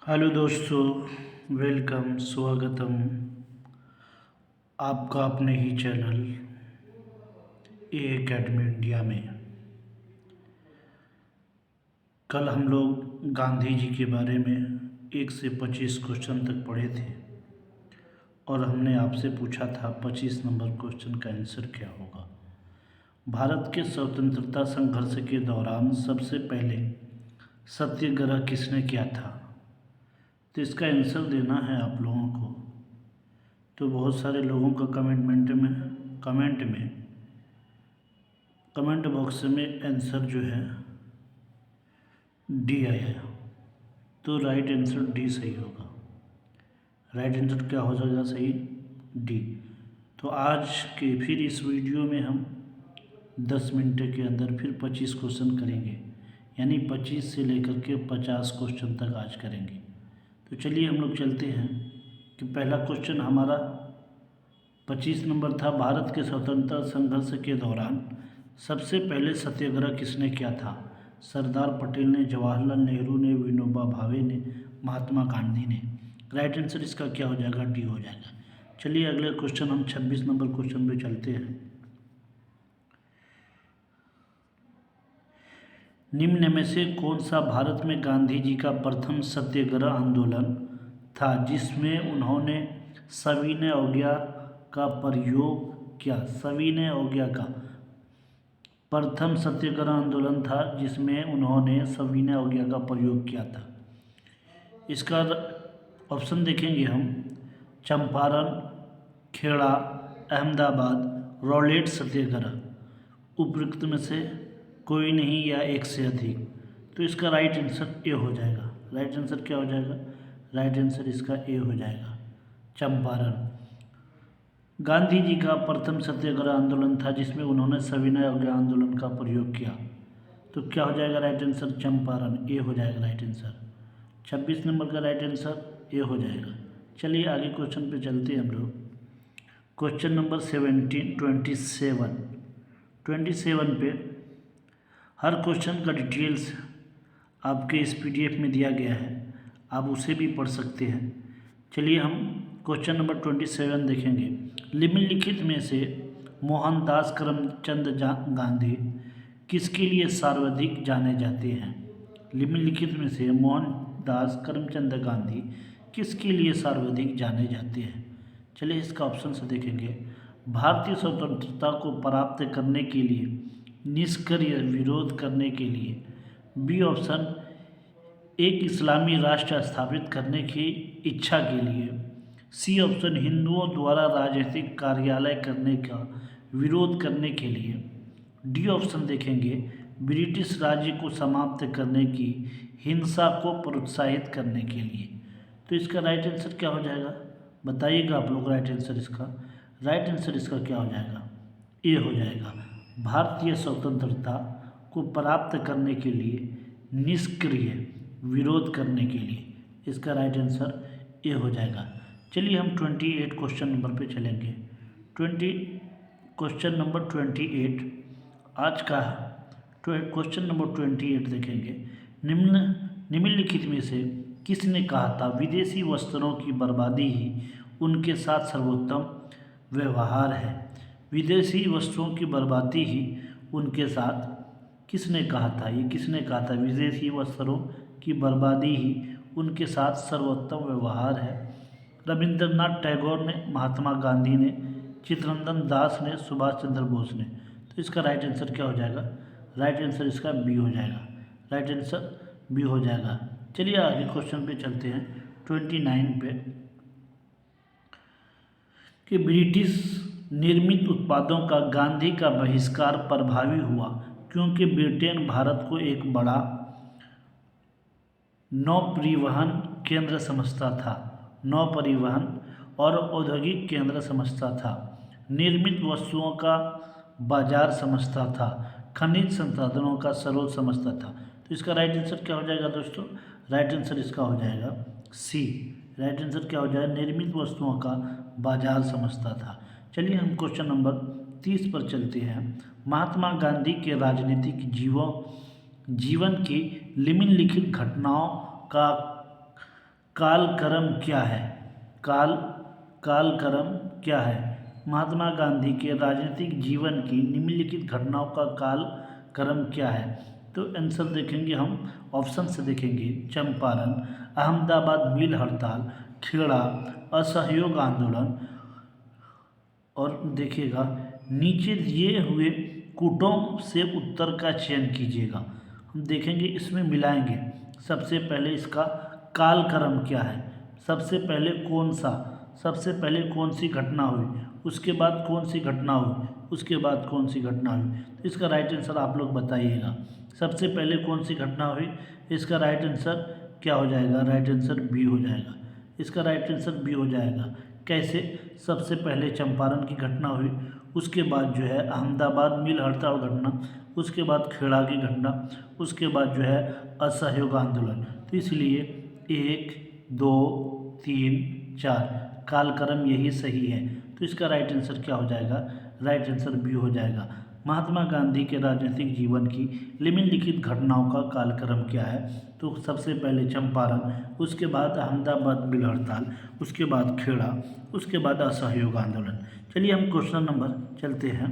Hello दोस्तों, welcome, स्वागतम आपका अपने ही चैनल ए एकेडमी इंडिया में। कल हम लोग गांधी जी के बारे में 1 से 25 क्वेश्चन तक पढ़े थे और हमने आपसे पूछा था 25 नंबर क्वेश्चन का आंसर क्या होगा। भारत के स्वतंत्रता संघर्ष के दौरान सबसे पहले सत्याग्रह किसने किया था? तो इसका आंसर देना है आप लोगों को। तो बहुत सारे लोगों का कमेंट बॉक्स में आंसर जो है डी आया। तो राइट आंसर डी सही होगा। राइट आंसर क्या हो जाएगा सही? डी। तो आज के फिर इस वीडियो में हम 10 मिनट के अंदर फिर 25 क्वेश्चन करेंगे, यानी 25 से लेकर के 50 क्वेश्चन तक आज करेंगे। तो चलिए हम लोग चलते हैं कि पहला क्वेश्चन हमारा 25 नंबर था, भारत के स्वतंत्रता संघर्ष के दौरान सबसे पहले सत्याग्रह किसने किया था? सरदार पटेल ने, जवाहरलाल नेहरू ने, विनोबा भावे ने, महात्मा गांधी ने। राइट आंसर इसका क्या हो जाएगा? डी हो जाएगा। चलिए अगले क्वेश्चन हम 26 नंबर क्वेश्चन पे चलते हैं। निम्न में से कौन सा भारत में गांधी जी का प्रथम सत्याग्रह आंदोलन था जिसमें उन्होंने सविनय अवज्ञा का प्रयोग किया? सविनय अवज्ञा का प्रथम सत्याग्रह आंदोलन था जिसमें उन्होंने सविनय अवज्ञा का प्रयोग किया था। इसका ऑप्शन देखेंगे हम, चंपारण, खेड़ा, अहमदाबाद, रॉलेट सत्याग्रह। उपयुक्त में से कोई नहीं या एक से अधिक। तो इसका राइट आंसर ए हो जाएगा। राइट आंसर क्या हो जाएगा? राइट आंसर इसका ए हो जाएगा, चंपारण। गांधी जी का प्रथम सत्याग्रह आंदोलन था जिसमें उन्होंने सविनय अवज्ञा आंदोलन का प्रयोग किया। तो क्या हो जाएगा राइट आंसर? चंपारण, ए हो जाएगा राइट आंसर। 26 नंबर का राइट आंसर ए हो जाएगा। चलिए आगे क्वेश्चन पे चलते हैं हम लोग। क्वेश्चन नंबर 27 पे हर क्वेश्चन का डिटेल्स आपके इस पीडीएफ में दिया गया है, आप उसे भी पढ़ सकते हैं। चलिए हम क्वेश्चन नंबर 27 देखेंगे। निम्नलिखित में से मोहनदास करमचंद गांधी किसके लिए सर्वाधिक जाने जाते हैं? निम्नलिखित में से मोहनदास करमचंद गांधी किसके लिए सर्वाधिक जाने जाते हैं? चलिए इसका ऑप्शन से देखेंगे। भारतीय स्वतंत्रता को प्राप्त करने के लिए, निष्क्रिय विरोध करने के लिए। बी ऑप्शन, एक इस्लामी राष्ट्र स्थापित करने की इच्छा के लिए। सी ऑप्शन, हिंदुओं द्वारा राजनीतिक कार्यालय करने का विरोध करने के लिए। डी ऑप्शन देखेंगे, ब्रिटिश राज्य को समाप्त करने की हिंसा को प्रोत्साहित करने के लिए। तो इसका राइट आंसर क्या हो जाएगा? बताइएगा आप लोग राइट आंसर इसका। राइट आंसर इसका क्या हो जाएगा? ए हो जाएगा। भारतीय स्वतंत्रता को प्राप्त करने के लिए, निष्क्रिय विरोध करने के लिए। इसका राइट आंसर ए हो जाएगा। चलिए हम 28 क्वेश्चन नंबर पे चलेंगे। क्वेश्चन नंबर 28 आज का क्वेश्चन नंबर 28 देखेंगे। निम्नलिखित में से किसने कहा था विदेशी वस्त्रों की बर्बादी ही उनके साथ सर्वोत्तम व्यवहार है? विदेशी वस्त्रों की बर्बादी ही उनके साथ, किसने कहा था? ये किसने कहा था? विदेशी वस्त्रों की बर्बादी ही उनके साथ सर्वोत्तम व्यवहार है। रविंद्रनाथ टैगोर ने, महात्मा गांधी ने, चित्तरंजन दास ने, सुभाष चंद्र बोस ने। तो इसका राइट आंसर क्या हो जाएगा? राइट आंसर इसका बी हो जाएगा। राइट आंसर बी हो जाएगा। चलिए आगे क्वेश्चन पे चलते हैं 29 पे कि ब्रिटिश निर्मित उत्पादों का गांधी का बहिष्कार प्रभावी हुआ क्योंकि ब्रिटेन भारत को एक बड़ा नौपरिवहन केंद्र समझता था। नौपरिवहन और औद्योगिक केंद्र समझता था, निर्मित वस्तुओं का बाजार समझता था, खनिज संसाधनों का स्रोत समझता था। तो इसका राइट आंसर क्या हो जाएगा दोस्तों? राइट आंसर इसका हो जाएगा सी। राइट आंसर क्या हो जाएगा? निर्मित वस्तुओं का बाजार समझता था। चलिए हम क्वेश्चन नंबर 30 पर चलते हैं। महात्मा गांधी के राजनीतिक जीवन की निम्नलिखित घटनाओं का कालक्रम क्या है? कालक्रम क्या है? महात्मा गांधी के राजनीतिक जीवन की निम्नलिखित घटनाओं का कालक्रम क्या है? तो आंसर देखेंगे हम, ऑप्शन से देखेंगे, चंपारण, अहमदाबाद मिल हड़ताल, खेड़ा, असहयोग आंदोलन, और देखिएगा नीचे दिए हुए कूटों से उत्तर का चयन कीजिएगा। हम देखेंगे, इसमें मिलाएंगे। सबसे पहले इसका कालक्रम क्या है, सबसे पहले कौन सी घटना हुई, उसके बाद कौन सी घटना हुई, उसके बाद कौन सी घटना हुई। तो इसका राइट आंसर आप लोग बताइएगा। सबसे पहले कौन सी घटना हुई, इसका राइट आंसर क्या हो जाएगा? राइट आंसर बी हो जाएगा। इसका राइट आंसर बी हो जाएगा। कैसे? सबसे पहले चंपारण की घटना हुई, उसके बाद जो है अहमदाबाद मिल हड़ताल घटना, उसके बाद खेड़ा की घटना, उसके बाद जो है असहयोग आंदोलन। तो इसलिए 1, 2, 3, 4 कालक्रम यही सही है। तो इसका राइट आंसर क्या हो जाएगा? राइट आंसर बी हो जाएगा। महात्मा गांधी के राजनीतिक जीवन की निम्नलिखित घटनाओं का कालक्रम क्या है? तो सबसे पहले चंपारण, उसके बाद अहमदाबाद मिल हड़ताल, उसके बाद खेड़ा, उसके बाद असहयोग आंदोलन। चलिए हम क्वेश्चन नंबर चलते हैं।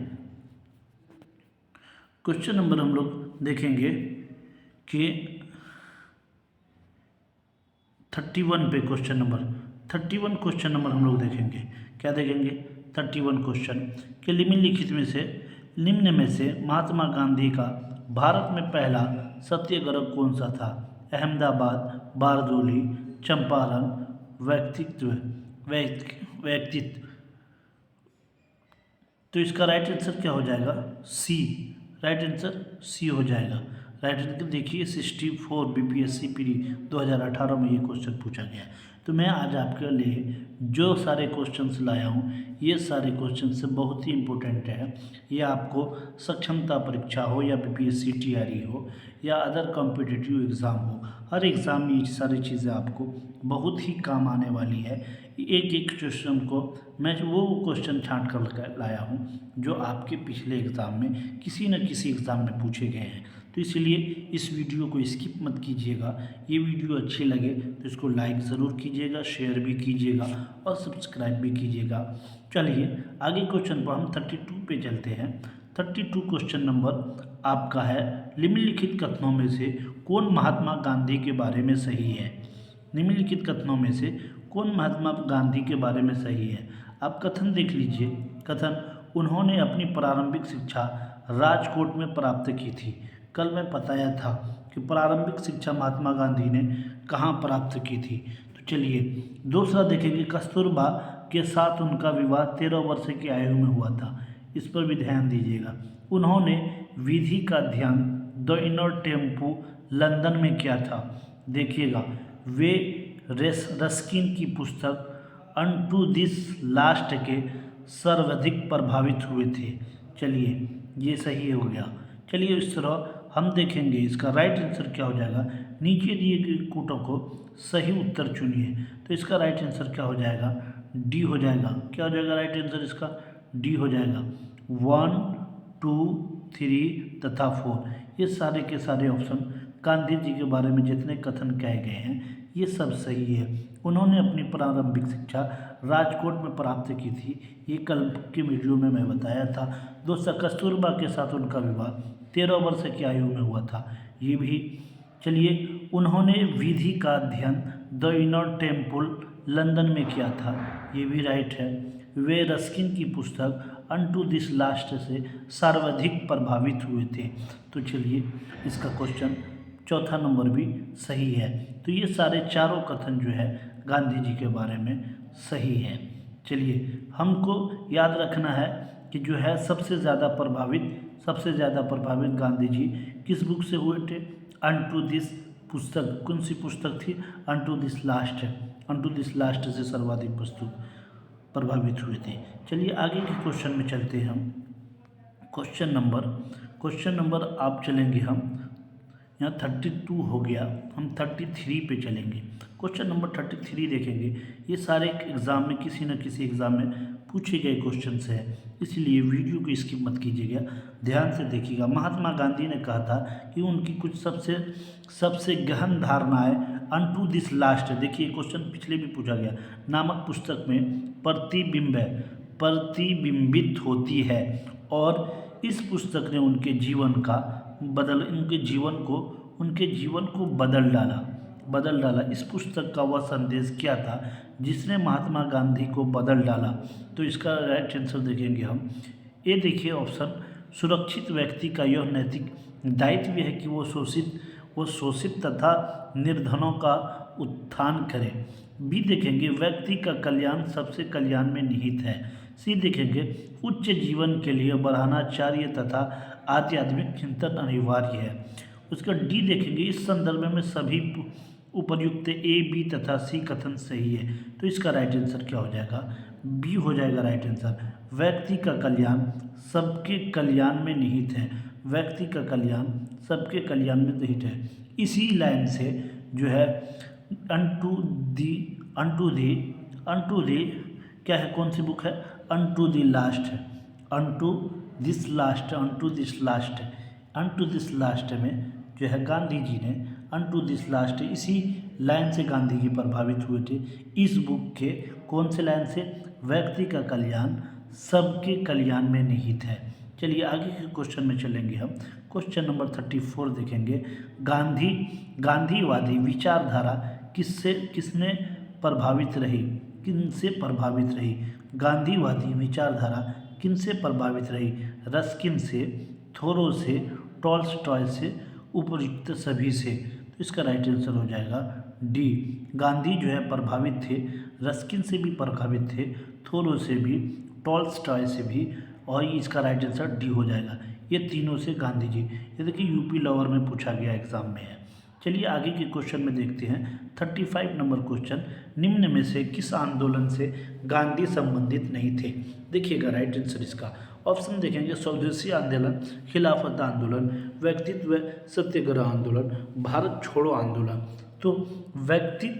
क्वेश्चन नंबर हम लोग देखेंगे कि 31 पे क्वेश्चन नंबर हम लोग देखेंगे। क्या देखेंगे? 31 क्वेश्चन के निम्न में से महात्मा गांधी का भारत में पहला सत्याग्रह कौन सा था? अहमदाबाद, बारदोली, चंपारण, व्यक्तित्व। तो इसका राइट आंसर क्या हो जाएगा? सी। राइट आंसर सी हो जाएगा। राइट आंसर देखिए 64 बीपीएससी पीडी 2018 में ये क्वेश्चन पूछा गया है। तो मैं आज आपके लिए जो सारे क्वेश्चंस लाया हूँ, ये सारे क्वेश्चन से बहुत ही इम्पोर्टेंट है। ये आपको सक्षमता परीक्षा हो या बीपीएससी टीआरई हो या अदर कॉम्पिटिटिव एग्ज़ाम हो, हर एग्ज़ाम में ये सारी चीज़ें आपको बहुत ही काम आने वाली है। एक एक क्वेश्चन को मैं वो क्वेश्चन छांट कर लाया हूँ जो आपके पिछले एग्ज़ाम में किसी न किसी एग्ज़ाम में पूछे गए हैं। तो इसलिए इस वीडियो को स्किप मत कीजिएगा। ये वीडियो अच्छी लगे तो इसको लाइक ज़रूर कीजिएगा, शेयर भी कीजिएगा और सब्सक्राइब भी कीजिएगा। चलिए आगे क्वेश्चन पर हम 32 पे चलते हैं। 32 क्वेश्चन नंबर आपका है, निम्नलिखित कथनों में से कौन महात्मा गांधी के बारे में सही है? निम्नलिखित कथनों में से कौन महात्मा गांधी के बारे में सही है? आप कथन देख लीजिए। कथन, उन्होंने अपनी प्रारंभिक शिक्षा राजकोट में प्राप्त की थी। कल मैं बताया था कि प्रारंभिक शिक्षा महात्मा गांधी ने कहाँ प्राप्त की थी। तो चलिए दूसरा देखेंगे, कस्तूरबा के साथ उनका विवाह 13 वर्ष की आयु में हुआ था। इस पर भी ध्यान दीजिएगा। उन्होंने विधि का ध्यान द इनर टेम्पू लंदन में किया था। देखिएगा, वे रस्किन की पुस्तक अनटू दिस लास्ट के सर्वाधिक प्रभावित हुए थे। चलिए ये सही हो गया। चलिए इस तरह हम देखेंगे इसका राइट आंसर क्या हो जाएगा। नीचे दिए गए कूटों को सही उत्तर चुनिए। तो इसका राइट आंसर क्या हो जाएगा? डी हो जाएगा। क्या हो जाएगा राइट आंसर इसका? डी हो जाएगा। 1, 2, 3 तथा 4 ये सारे के सारे ऑप्शन गांधी जी के बारे में जितने कथन कहे गए हैं ये सब सही है। उन्होंने अपनी प्रारंभिक शिक्षा राजकोट में प्राप्त की थी, ये कल के वीडियो में मैं बताया था। दोस्तों, कस्तूरबा के साथ उनका विवाह 13 वर्ष की आयु में हुआ था, ये भी। चलिए, उन्होंने विधि का अध्ययन द इनर टेम्पल लंदन में किया था, ये भी राइट है। वे रस्किन की पुस्तक अनटू दिस लास्ट से सर्वाधिक प्रभावित हुए थे। तो चलिए इसका क्वेश्चन चौथा नंबर भी सही है। तो ये सारे चारों कथन जो है गांधी जी के बारे में सही है। चलिए हमको याद रखना है कि जो है सबसे ज़्यादा प्रभावित गांधी जी किस बुक से हुए थे? अनटू दिस पुस्तक। कौन सी पुस्तक थी? अनटू दिस लास्ट से सर्वाधिक पुस्तक प्रभावित हुए थे। चलिए आगे के क्वेश्चन में चलते हैं हम। क्वेश्चन नंबर आप चलेंगे हम, यहाँ 32 हो गया, हम 33 पे चलेंगे। क्वेश्चन नंबर 33 देखेंगे। ये सारे एग्ज़ाम में किसी न किसी एग्ज़ाम में पूछे गए क्वेश्चन हैं, इसलिए वीडियो को स्किप मत कीजिएगा, ध्यान से देखिएगा। महात्मा गांधी ने कहा था कि उनकी कुछ सबसे गहन धारणाएं अनटू दिस लास्ट, देखिए क्वेश्चन पिछले भी पूछा गया, नामक पुस्तक में प्रतिबिंबित होती है और इस पुस्तक ने उनके जीवन को बदल डाला। इस पुस्तक का वह संदेश क्या था जिसने महात्मा गांधी को बदल डाला? तो इसका राइट आंसर देखेंगे हम। ये देखिए ऑप्शन, सुरक्षित व्यक्ति का यह नैतिक दायित्व है कि वो शोषित तथा निर्धनों का उत्थान करे। बी देखेंगे, व्यक्ति का कल्याण सबसे कल्याण में निहित है। सी देखेंगे, उच्च जीवन के लिए बढ़ानाचार्य तथा आध्यात्मिक चिंतन अनिवार्य है। उसका डी देखेंगे, इस संदर्भ में सभी उपर्युक्त ए, बी तथा सी कथन सही है। तो इसका राइट आंसर क्या हो जाएगा? बी हो जाएगा राइट आंसर। व्यक्ति का कल्याण सबके कल्याण में निहित है। व्यक्ति का कल्याण सबके कल्याण में निहित है। इसी लाइन से जो है अनटू दी क्या है, कौन सी बुक है? अनटू दिस लास्ट में जो है गांधी जी ने अनटू दिस लास्ट, इसी लाइन से गांधी जी प्रभावित हुए थे। इस बुक के कौन से लाइन से? व्यक्ति का कल्याण सबके कल्याण में निहित है। चलिए आगे के क्वेश्चन में चलेंगे हम। क्वेश्चन नंबर 34 देखेंगे, गांधीवादी विचारधारा किससे प्रभावित रही? गांधीवादी विचारधारा किनसे प्रभावित रही? रस्किन से, थोरो से, टॉल्स्टॉय से, उपयुक्त सभी से। तो इसका राइट आंसर हो जाएगा डी। गांधी जो है प्रभावित थे, रस्किन से भी प्रभावित थे, थोरो से भी, टॉल्स्टॉय से भी, और इसका राइट आंसर डी हो जाएगा। ये तीनों से गांधी जी। ये देखिए यूपी लॉवर में पूछा गया एग्जाम में है। चलिए आगे के क्वेश्चन में देखते हैं। 35 नंबर क्वेश्चन, निम्न में से किस आंदोलन से गांधी संबंधित नहीं थे? देखिएगा राइट आंसर इसका। ऑप्शन देखेंगे, स्वदेशी आंदोलन, खिलाफत आंदोलन, व्यक्तित्व सत्याग्रह आंदोलन, भारत छोड़ो आंदोलन। तो व्यक्तित्व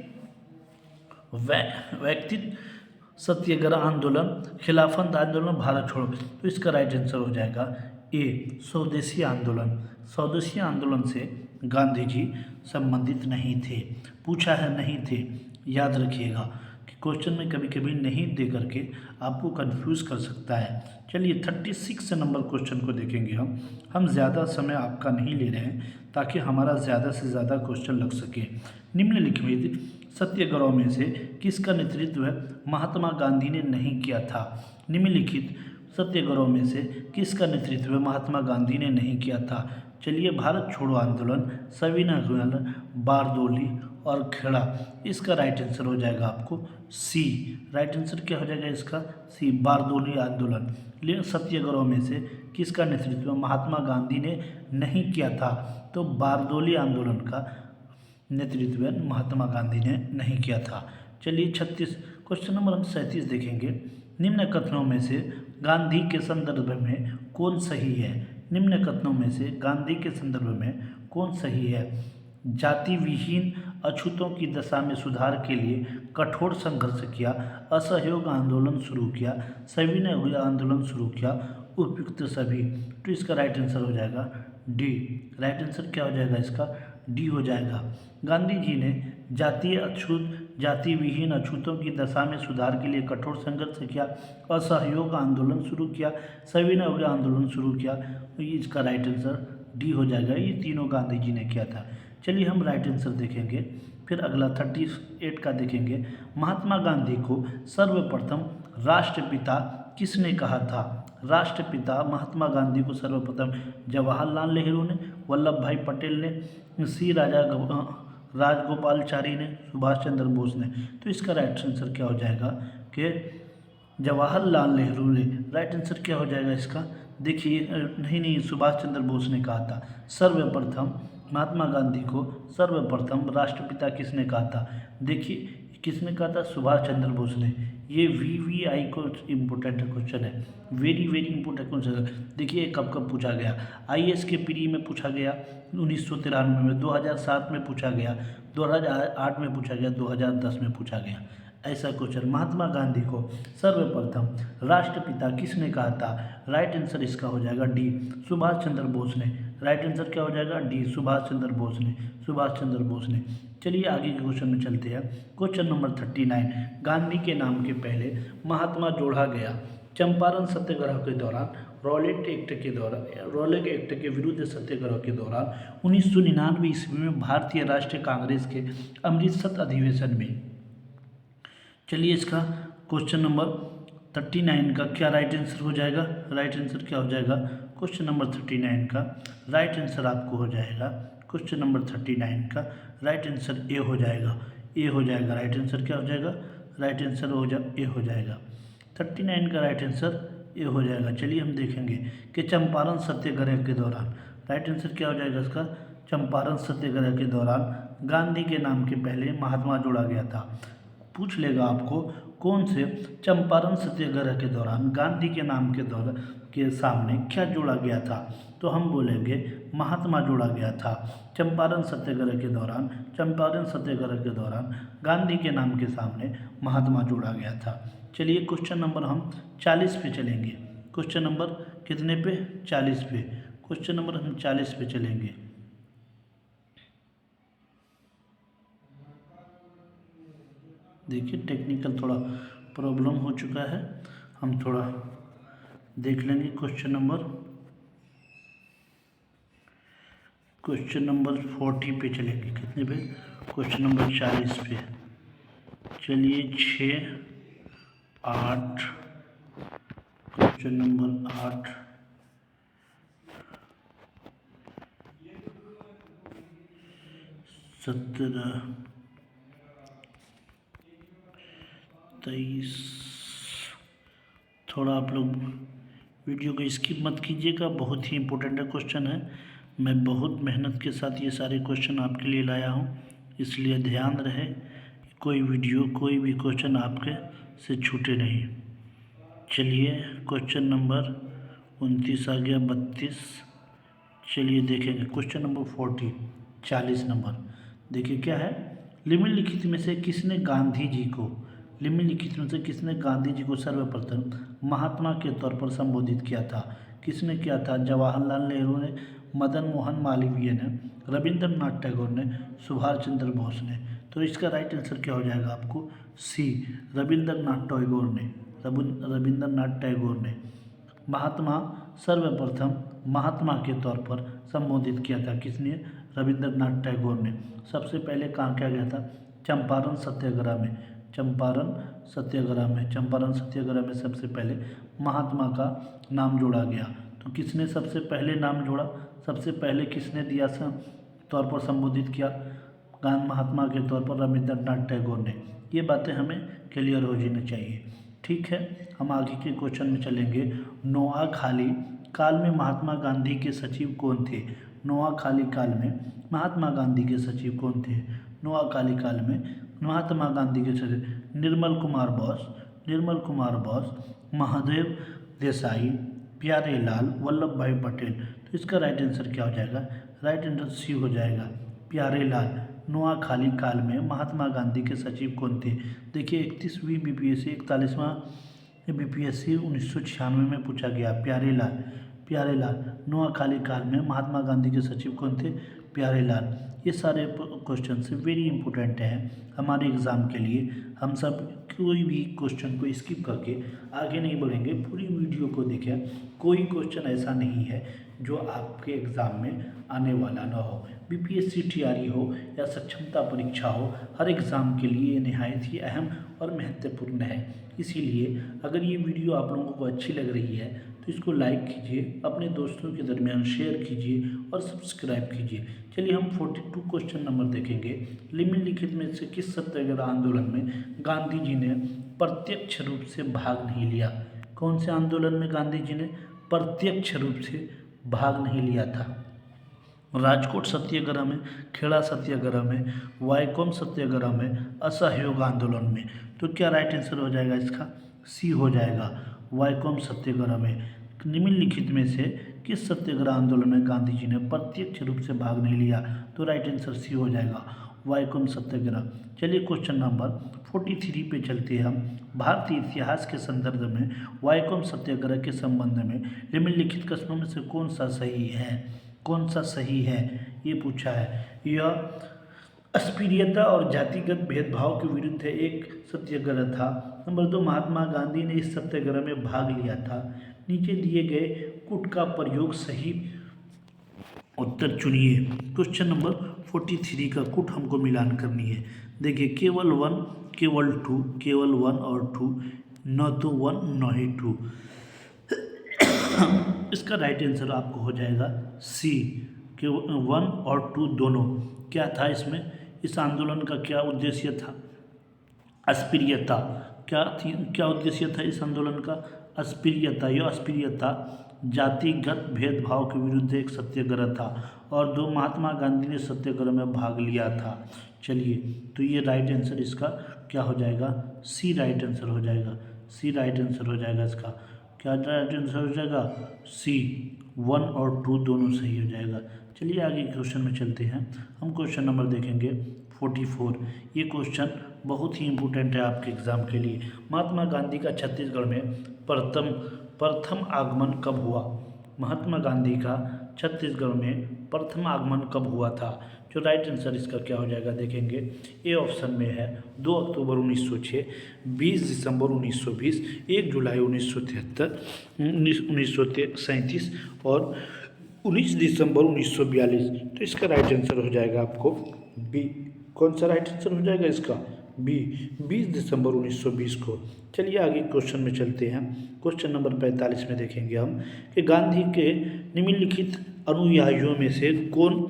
सत्याग्रह आंदोलन, खिलाफत आंदोलन, भारत छोड़ो। तो इसका राइट आंसर हो जाएगा ए, स्वदेशी आंदोलन से गांधी जी संबंधित नहीं थे। पूछा है नहीं थे, याद रखिएगा कि क्वेश्चन में कभी कभी नहीं दे करके आपको कंफ्यूज कर सकता है। चलिए 36 नंबर क्वेश्चन को देखेंगे हम ज़्यादा समय आपका नहीं ले रहे हैं ताकि हमारा ज़्यादा से ज़्यादा क्वेश्चन लग सके। निम्नलिखित सत्याग्रह में से किसका नेतृत्व महात्मा गांधी ने नहीं किया था? निम्नलिखित सत्याग्रह में से किसका नेतृत्व महात्मा गांधी ने नहीं किया था? चलिए, भारत छोड़ो आंदोलन, सविनय अवज्ञा, बारदोली और खेड़ा। इसका राइट आंसर हो जाएगा आपको सी। राइट आंसर क्या हो जाएगा इसका? सी, बारदोली आंदोलन। लेकिन सत्याग्रह में से किसका नेतृत्व महात्मा गांधी ने नहीं किया था? तो बारदोली आंदोलन का नेतृत्व महात्मा गांधी ने नहीं किया था। चलिए क्वेश्चन नंबर हम 37 देखेंगे। निम्न कथनों में से गांधी के संदर्भ में कौन सही है? निम्न कथनों में से गांधी के संदर्भ में कौन सही है? जाति विहीन अछूतों की दशा में सुधार के लिए कठोर संघर्ष किया, असहयोग आंदोलन शुरू किया, सविनय अवज्ञा आंदोलन शुरू किया, उपयुक्त सभी। तो इसका राइट आंसर हो जाएगा डी। राइट आंसर क्या हो जाएगा इसका? डी हो जाएगा। गांधी जी ने जाति विहीन अछूतों की दशा में सुधार के लिए कठोर संघर्ष किया, असहयोग आंदोलन शुरू किया, सविनय अवज्ञा आंदोलन शुरू किया। तो इसका राइट आंसर डी हो जाएगा। ये तीनों गांधी जी ने किया था। चलिए हम राइट आंसर देखेंगे। फिर अगला 38 का देखेंगे। महात्मा गांधी को सर्वप्रथम राष्ट्रपिता किसने कहा था? राष्ट्रपिता महात्मा गांधी को सर्वप्रथम जवाहरलाल नेहरू ने, वल्लभ भाई पटेल ने, सी राजगोपालचारी ने, सुभाष चंद्र बोस ने। तो इसका राइट आंसर क्या हो जाएगा कि जवाहरलाल नेहरू ने। राइट आंसर क्या हो जाएगा इसका? देखिए नहीं, सुभाष चंद्र बोस ने कहा था। सर्वप्रथम महात्मा गांधी को सर्वप्रथम राष्ट्रपिता किसने कहा था? देखिए किसने कहा था? सुभाष चंद्र बोस ने। ये VVI को इम्पोर्टेंट क्वेश्चन है, वेरी इंपॉर्टेंट क्वेश्चन है। देखिए कब पूछा गया? IAS के प्री में पूछा गया 1993 में, 2007 में पूछा गया, 2008 में पूछा गया, 2010 में पूछा गया। ऐसा क्वेश्चन महात्मा गांधी को सर्वप्रथम राष्ट्रपिता किसने कहा था? राइट आंसर इसका हो जाएगा डी, सुभाष चंद्र बोस ने। राइट आंसर क्या हो जाएगा? डी, सुभाष चंद्र बोस ने, सुभाष चंद्र बोस ने। चलिए आगे के क्वेश्चन में चलते हैं। क्वेश्चन नंबर 39, गांधी के नाम के पहले महात्मा जोड़ा गया। चंपारण सत्याग्रह के दौरान, रॉलेट एक्ट के विरुद्ध सत्याग्रह के दौरान 1999 ईस्वी में भारतीय राष्ट्रीय कांग्रेस के अमृतसर अधिवेशन में। चलिए इसका क्वेश्चन नंबर 39 का क्या राइट आंसर हो जाएगा? राइट आंसर क्या हो जाएगा? क्वेश्चन नंबर 39 का राइट आंसर आपको हो जाएगा, क्वेश्चन नंबर 39 का राइट आंसर ए हो जाएगा, ए हो जाएगा। राइट आंसर क्या हो जाएगा? राइट आंसर ए हो जाएगा। 39 का राइट आंसर ए हो जाएगा। चलिए हम देखेंगे कि चंपारण सत्याग्रह के दौरान, राइट आंसर क्या हो जाएगा इसका? चंपारण सत्याग्रह के दौरान गांधी के नाम के पहले महात्मा जोड़ा गया था। पूछ लेगा आपको कौन से चंपारण सत्याग्रह के दौरान गांधी के नाम के सामने क्या जोड़ा गया था, तो हम बोलेंगे महात्मा जोड़ा गया था। चंपारण सत्याग्रह के दौरान, चंपारण सत्याग्रह के दौरान गांधी के नाम के सामने महात्मा जोड़ा गया था। चलिए क्वेश्चन नंबर हम 40 पे चलेंगे। क्वेश्चन नंबर कितने पे? 40 पे। क्वेश्चन नंबर हम 40 पे चलेंगे। देखिए टेक्निकल थोड़ा प्रॉब्लम हो चुका है, हम थोड़ा देख लेंगे। क्वेश्चन नंबर 40 पे चलेंगे। कितने पे? क्वेश्चन नंबर 40 पे। चलिए 6, 8, क्वेश्चन नंबर 8, 17, 23। थोड़ा आप लोग वीडियो को स्किप मत कीजिएगा, बहुत ही इम्पोर्टेंट क्वेश्चन है। मैं बहुत मेहनत के साथ ये सारे क्वेश्चन आपके लिए लाया हूँ, इसलिए ध्यान रहे कोई वीडियो, कोई भी क्वेश्चन आपके से छूटे नहीं। चलिए क्वेश्चन नंबर 29 आ गया, 32। चलिए देखेंगे क्वेश्चन नंबर 40, 40 नंबर। देखिए क्या है? निम्नलिखित में से किसने गांधी जी को, निम्नलिखित में से किसने गांधी जी को सर्वप्रथम महात्मा के तौर पर संबोधित किया था? किसने किया था? जवाहरलाल नेहरू ने, मदन मोहन मालवीय ने, रविंद्रनाथ टैगोर ने, सुभाष चंद्र बोस ने। तो इसका राइट आंसर क्या हो जाएगा आपको? सी, रविंद्रनाथ टैगोर ने, रविंद्रनाथ टैगोर ने महात्मा सर्वप्रथम महात्मा के तौर पर संबोधित किया था। किसने? रविंद्रनाथ टैगोर ने। सबसे पहले कहाँ किया गया था? चंपारण सत्याग्रह में, चंपारण सत्याग्रह में, चंपारण सत्याग्रह में सबसे पहले महात्मा का नाम जोड़ा गया। तो किसने सबसे पहले नाम जोड़ा? सबसे पहले किसने दिया तौर पर संबोधित किया महात्मा के तौर पर? रविंद्रनाथ टैगोर ने। ये बातें हमें क्लियर हो जानी चाहिए। ठीक है, हम आगे के क्वेश्चन में चलेंगे। नोआखाली काल में महात्मा गांधी के सचिव कौन थे? नोआखाली काल में महात्मा गांधी के सचिव कौन थे? नोआखाली काल में महात्मा गांधी के सचिव निर्मल कुमार बोस, निर्मल कुमार बोस, महादेव देसाई, प्यारेलाल, वल्लभ भाई पटेल। तो इसका राइट आंसर क्या हो जाएगा? राइट आंसर सी हो जाएगा, प्यारेलाल। नोआखाली काल में महात्मा गांधी के सचिव कौन थे? देखिए 31वीं बीपीएससी, 41वां बीपीएससी 1996 में पूछा गया। प्यारेलाल, प्यारेलाल। नोआखाली काल में महात्मा गांधी के सचिव कौन थे? प्यारेलाल। ये सारे क्वेश्चन से वेरी इंपॉर्टेंट हैं हमारे एग्ज़ाम के लिए। हम सब कोई भी क्वेश्चन को स्किप करके आगे नहीं बढ़ेंगे, पूरी वीडियो को देखें। कोई क्वेश्चन ऐसा नहीं है जो आपके एग्ज़ाम में आने वाला ना हो। बीपीएससी टीआरई हो या सक्षमता परीक्षा हो, हर एग्ज़ाम के लिए ये निहायत ही अहम और महत्वपूर्ण है। इसीलिए अगर ये वीडियो आप लोगों को अच्छी लग रही है तो इसको लाइक कीजिए, अपने दोस्तों के दरमियान शेयर कीजिए और सब्सक्राइब कीजिए। चलिए हम 42 क्वेश्चन नंबर देखेंगे। निम्नलिखित में से किस सत्याग्रह आंदोलन में गांधी जी ने प्रत्यक्ष रूप से भाग नहीं लिया? कौन से आंदोलन में गांधी जी ने प्रत्यक्ष रूप से भाग नहीं लिया था? राजकोट सत्याग्रह में, खेड़ा सत्याग्रह में, वाईकोम सत्याग्रह में, असहयोग आंदोलन में। तो क्या राइट आंसर हो जाएगा इसका? सी हो जाएगा, वाईकोम सत्याग्रह में। निम्नलिखित में से किस सत्याग्रह आंदोलन में गांधी जी ने प्रत्यक्ष रूप से भाग नहीं लिया? तो राइट आंसर सी हो जाएगा, वाईकोम सत्याग्रह। चलिए क्वेश्चन नंबर 43 पे चलते हैं हम। भारतीय इतिहास के संदर्भ में वाईकोम सत्याग्रह के संबंध में निम्नलिखित कथनों में से कौन सा सही है? कौन सा सही है, ये पूछा है। यह अस्पृश्यता और जातिगत भेदभाव के विरुद्ध एक सत्याग्रह था। नंबर 2, महात्मा गांधी ने इस सत्याग्रह में भाग लिया था। नीचे दिए गए कूट का प्रयोग सही उत्तर चुनिए। क्वेश्चन नंबर 43 का कूट हमको मिलान करनी है। देखिए, केवल 1, केवल 2, केवल 1 और 2, न तो 1 न ही 2। इसका राइट आंसर आपको हो जाएगा सी, कि 1 और 2 दोनों। क्या था इसमें, इस आंदोलन का क्या उद्देश्य था? अस्पृश्यता। क्या थी, क्या उद्देश्य था इस आंदोलन का? अस्पृश्यता। यह अस्पृश्यता जातिगत भेदभाव के विरुद्ध एक सत्याग्रह था। और 2, महात्मा गांधी ने सत्याग्रह में भाग लिया था। चलिए, तो ये राइट आंसर इसका क्या हो जाएगा? सी राइट आंसर हो जाएगा। सी राइट आंसर हो जाएगा इसका। क्या राइट आंसर हो जाएगा? सी, 1 और 2 दोनों सही हो जाएगा। चलिए आगे क्वेश्चन में चलते हैं। हम क्वेश्चन नंबर देखेंगे 44। ये क्वेश्चन बहुत ही इम्पोर्टेंट है आपके एग्जाम के लिए। महात्मा गांधी का छत्तीसगढ़ में प्रथम आगमन कब हुआ? महात्मा गांधी का छत्तीसगढ़ में प्रथम आगमन कब हुआ था? जो राइट आंसर इसका क्या हो जाएगा देखेंगे। ए ऑप्शन में है 2 अक्टूबर 1906, 20 दिसंबर 1920, 1 जुलाई 1973, 1937 और 19 दिसंबर 1942। तो इसका राइट आंसर हो जाएगा आपको बी। कौन सा राइट आंसर हो जाएगा इसका? बी, 20 दिसंबर 1920 को। चलिए आगे क्वेश्चन में चलते हैं। क्वेश्चन नंबर 45 में देखेंगे हम कि गांधी के निम्नलिखित अनुयायियों में से कौन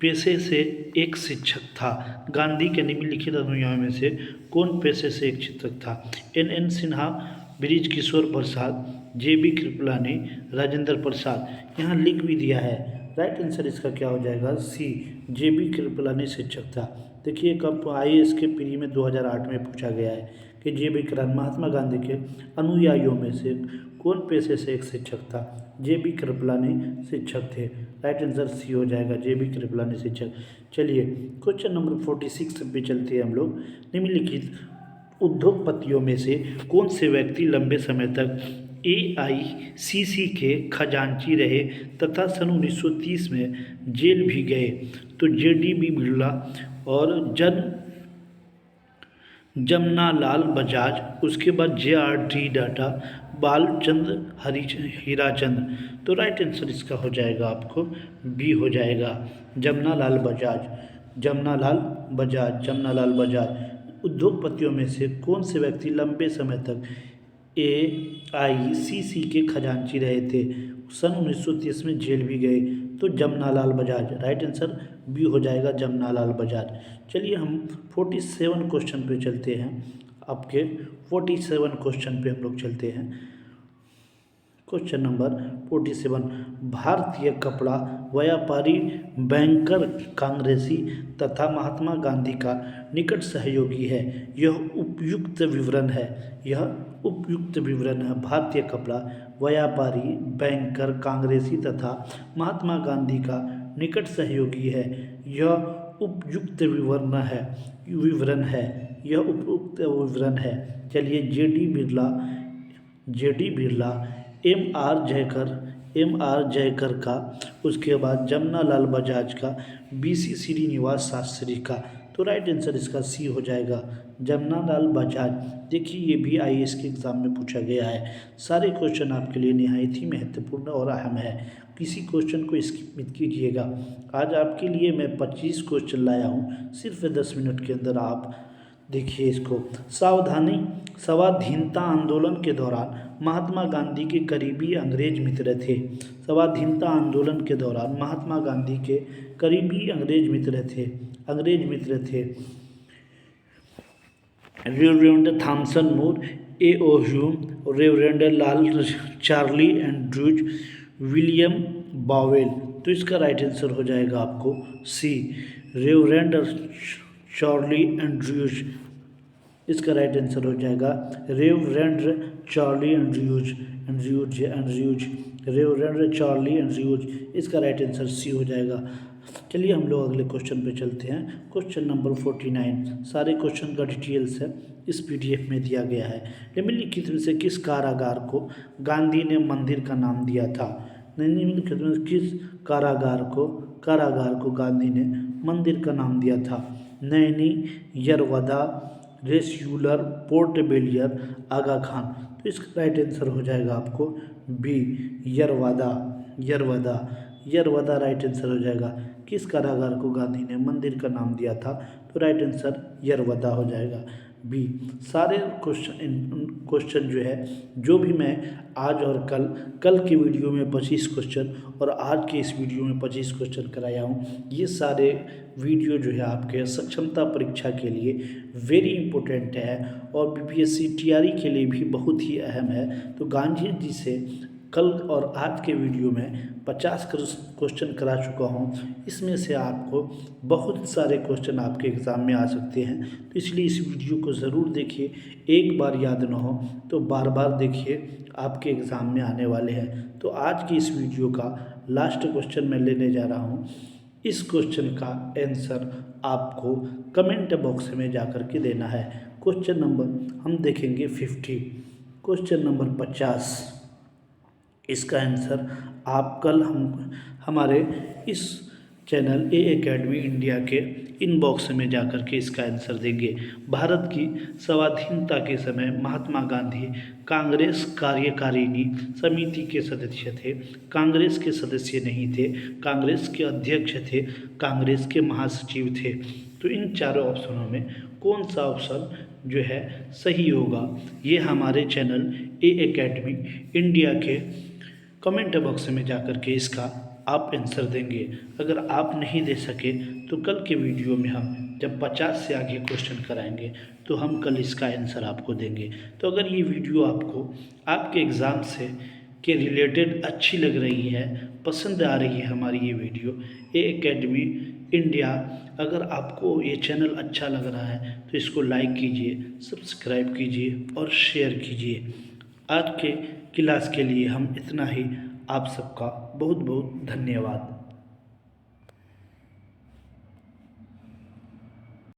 पेशे से एक शिक्षक था? गांधी के निम्नलिखित अनुयायियों में से कौन पेशे से एक शिक्षक था? एन सिन्हा, बृज किशोर प्रसाद, JB कृपलानी, राजेंद्र प्रसाद। यहाँ लिख भी दिया है। राइट आंसर इसका क्या हो जाएगा? सी, JB कृपलानी शिक्षक था। देखिए, कब IAS के प्री में 2008 में पूछा गया है कि JB कृपलानी महात्मा गांधी के अनुयायियों में से कौन पेशे से एक शिक्षक था? JB कृपलानी शिक्षक थे। राइट आंसर सी हो जाएगा, JB कृपलानी शिक्षक। चलिए क्वेश्चन नंबर 46 पे चलते हैं हम लोग। निम्नलिखित उद्योगपतियों में से कौन से व्यक्ति लंबे समय तक AICC के खजांची रहे तथा सन 1930 में जेल भी गए? तो JDB बिरला और जमनालाल बजाज, उसके बाद JRD टाटा, बालचंद्र हीराचंद। तो राइट आंसर इसका हो जाएगा आपको बी हो जाएगा, जमनालाल बजाज। उद्योगपतियों में से कौन से व्यक्ति लंबे समय तक AICC के खजांची रहे थे, सन 1930 में जेल भी गए? तो Jamnalal Bajaj. Right answer B हो जाएगा, जमनालाल बजाज। चलिए हम 47 क्वेश्चन पे चलते हैं। आपके 47 क्वेश्चन पे हम लोग चलते हैं। क्वेश्चन नंबर 47, भारतीय कपड़ा व्यापारी बैंकर कांग्रेसी तथा महात्मा गांधी का निकट सहयोगी है। यह उपयुक्त विवरण है। भारतीय कपड़ा व्यापारी बैंकर कांग्रेसी तथा महात्मा गांधी का निकट सहयोगी है। यह उपयुक्त विवरण है। चलिए, JD बिरला, MR जयकर का, उसके बाद जमनालाल बजाज का, BC श्रीनिवास शास्त्री का। तो राइट आंसर इसका सी हो जाएगा, जमनालाल बजाज। देखिए, ये भी IAS के एग्जाम में पूछा गया है। सारे क्वेश्चन आपके लिए निहायत ही महत्वपूर्ण और अहम है, किसी क्वेश्चन को स्किप मत कीजिएगा। आज आपके लिए मैं 25 क्वेश्चन लाया हूँ, सिर्फ 10 मिनट के अंदर आप देखिए इसको। स्वाधीनता आंदोलन के दौरान महात्मा गांधी के करीबी अंग्रेज मित्र थे। स्वाधीनता आंदोलन के दौरान महात्मा गांधी के करीबी अंग्रेज मित्र थे रेवरेंड थॉमसन मूर, A.O. ह्यूम, रेवरेंड लाल चार्ली एंड्रूज, विलियम बावेल। तो इसका राइट आंसर हो जाएगा आपको सी, रेवरेंड चार्ली एंड्रूज। इसका राइट आंसर हो जाएगा रेवरेंड चार्ली एंड्रूज। इसका राइट आंसर सी हो जाएगा। चलिए हम लोग अगले क्वेश्चन पे चलते हैं। क्वेश्चन नंबर 49, सारे क्वेश्चन का डिटेल्स है इस PDF में दिया गया है। निम्नलिखित में से किस कारागार को गांधी ने मंदिर का नाम दिया था? निम्नलिखित क्षेत्रों में किस कारागार को गांधी ने मंदिर का नाम दिया था? नैनी, यरवदा, रेस्यूलर, पोर्ट बेलियर, आगा खान। तो इसका राइट आंसर हो जाएगा आपको B, Yerawada. Yerawada right answer हो जाएगा। किस कारागार को गांधी ने मंदिर का नाम दिया था? तो राइट आंसर यरवदा हो जाएगा बी। सारे क्वेश्चन जो है, जो भी मैं आज और कल की वीडियो में 25 क्वेश्चन और आज के इस वीडियो में 25 क्वेश्चन कराया हूँ, ये सारे वीडियो जो है आपके सक्षमता परीक्षा के लिए वेरी इंपॉर्टेंट है और बीपीएससी टीआरई के लिए भी बहुत ही अहम है। तो गांधी जी से कल और आज के वीडियो में 50 क्वेश्चन करा चुका हूँ। इसमें से आपको बहुत सारे क्वेश्चन आपके एग्ज़ाम में आ सकते हैं, तो इसलिए इस वीडियो को ज़रूर देखिए। एक बार याद ना हो तो बार बार देखिए, आपके एग्ज़ाम में आने वाले हैं। तो आज की इस वीडियो का लास्ट क्वेश्चन मैं लेने जा रहा हूँ। इस क्वेश्चन का आंसर आपको कमेंट बॉक्स में जाकर के देना है। क्वेश्चन नंबर हम देखेंगे 50, क्वेश्चन नंबर 50। इसका आंसर आप कल हमारे इस चैनल ए एकेडमी इंडिया के इनबॉक्स में जाकर के इसका आंसर देंगे। भारत की स्वाधीनता के समय महात्मा गांधी कांग्रेस कार्यकारिणी समिति के सदस्य थे, कांग्रेस के सदस्य नहीं थे, कांग्रेस के अध्यक्ष थे, कांग्रेस के महासचिव थे। तो इन चारों ऑप्शनों में कौन सा ऑप्शन जो है सही होगा, ये हमारे चैनल ए एकेडमी इंडिया के कमेंट बॉक्स में जाकर के इसका आप आंसर देंगे। अगर आप नहीं दे सके तो कल के वीडियो में हम जब 50 से आगे क्वेश्चन कराएंगे तो हम कल इसका आंसर आपको देंगे। तो अगर ये वीडियो आपको आपके एग्ज़ाम से के रिलेटेड अच्छी लग रही है, पसंद आ रही है हमारी ये वीडियो ए एकेडमी इंडिया, अगर आपको ये चैनल अच्छा लग रहा है तो इसको लाइक कीजिए, सब्सक्राइब कीजिए और शेयर कीजिए। आज के क्लास के लिए हम इतना ही। आप सबका बहुत बहुत धन्यवाद।